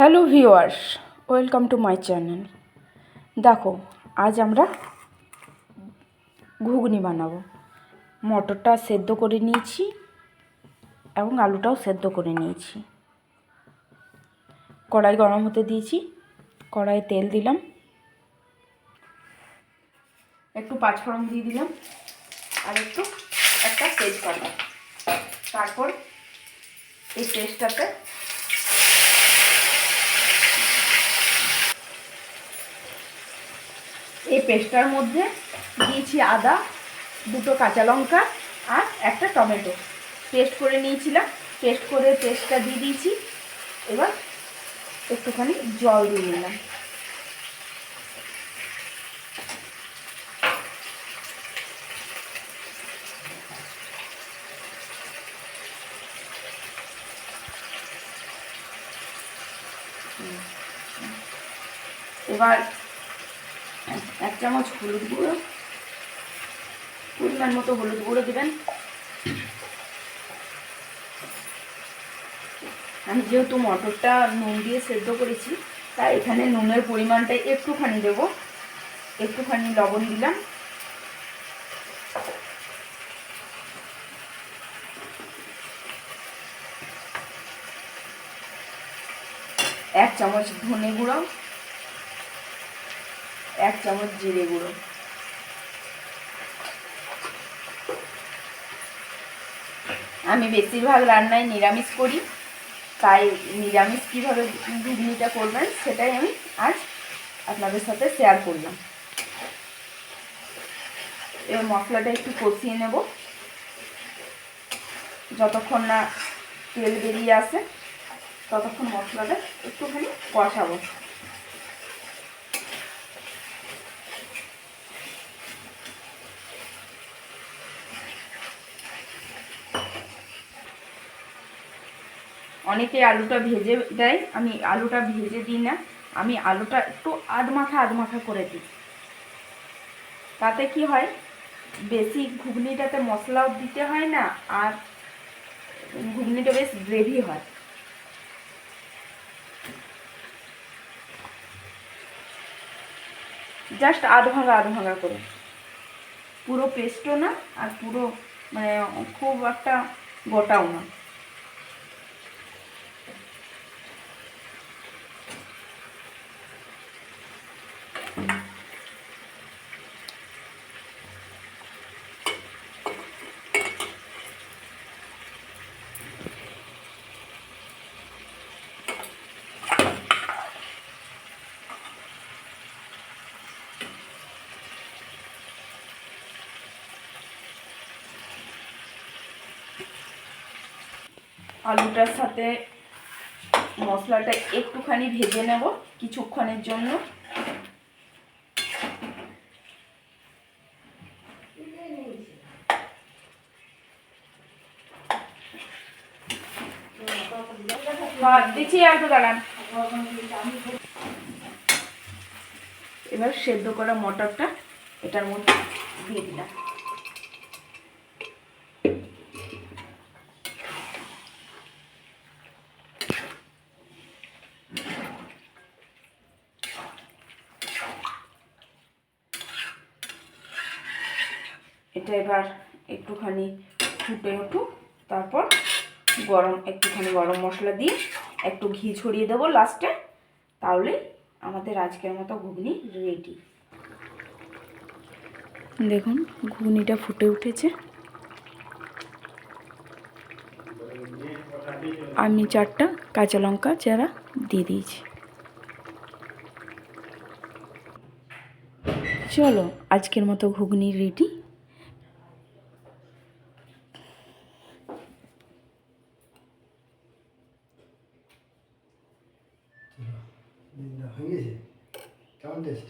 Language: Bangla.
Hello viewers, welcome to my channel. দেখো, আজ আমরা ঘুগনি বানাবো। মটরটা সেদ্ধ করে নিয়েছি এবং আলুটাও সেদ্ধ করে নিয়েছি। কড়াই গরম হতে দিয়েছি, কড়াইয়ে তেল দিলাম, একটু পাঁচফোড়ন দিয়ে দিলাম আর একটা তেজপাতা। তারপর এই পেস্টটাতে এই পেস্টটার মধ্যে দিয়েছি আদা, দুটো কাঁচা লঙ্কা আর একটা টমেটো পেস্ট করে নিয়েছিলাম। পেস্ট করে পেস্টটা দিয়ে দিয়েছি। এবার একটুখানি জল দিয়ে নিলাম। এবার 1 চামচ হলুদ গুঁড়ো, পরিমাণ মতো হলুদ গুঁড়ো দেবেন। আমি যেহেতু মটরটা নুন দিয়ে সেদ্ধ করেছি, তাই এখানে নুনের পরিমাণটা একটুখানি দেবো। একটুখানি লবণ দিলাম। এক চামচ ধনে গুঁড়ো, 1 চামচ জিরে গুঁড়ো। আমি বেশিরভাগ রান্নায় নিরামিষ করি, তাই নিরামিষ কীভাবে ঘুগনিটা করবেন সেটাই আমি আজ আপনাদের সাথে শেয়ার করলাম। এবার মশলাটা একটু কষিয়ে নেব যতক্ষণ না তেল বেরিয়ে আসে, ততক্ষণ মশলাটা একটুখানি কষাবো। অনেকে আলুটা ভেজে দেয়, আমি আলুটা ভেজে দিই না। আমি আলুটা একটু আধ মাখা করে দিই। তাতে কি হয়, বেশি ঘুগনিটাতে মশলাও দিতে হয় না, আর ঘুগনিটা বেশ গ্রেভি হয়। জাস্ট আধ ভাঙা করে, পুরো পেস্টও না আর পুরো মানে খুব একটা গোটাও না। আলুটার সাথে মশলাটা একটুখানি ভেজে নেব কিছুক্ষণের জন্য। দিচ্ছি আর একটু দাঁড়ান। এবার সেদ্ধ করা মটরটা এটার মধ্যে দিয়ে দিলাম। এটা এবার একটুখানি ফুটে উঠুক, তারপর একটুখানি গরম মশলা দিয়ে একটু ঘি ছড়িয়ে দেবো লাস্টে। তাহলে আমাদের আজকের মতো ঘুগনি রেডি। দেখুন, ঘুগনিটা ফুটে উঠেছে। আমি 4টা কাঁচা লঙ্কা চারা দিয়ে দিয়েছি। চলো, আজকের মতো ঘুগনি রেডি। হয়ে গেছে, কেমন টেস্ট?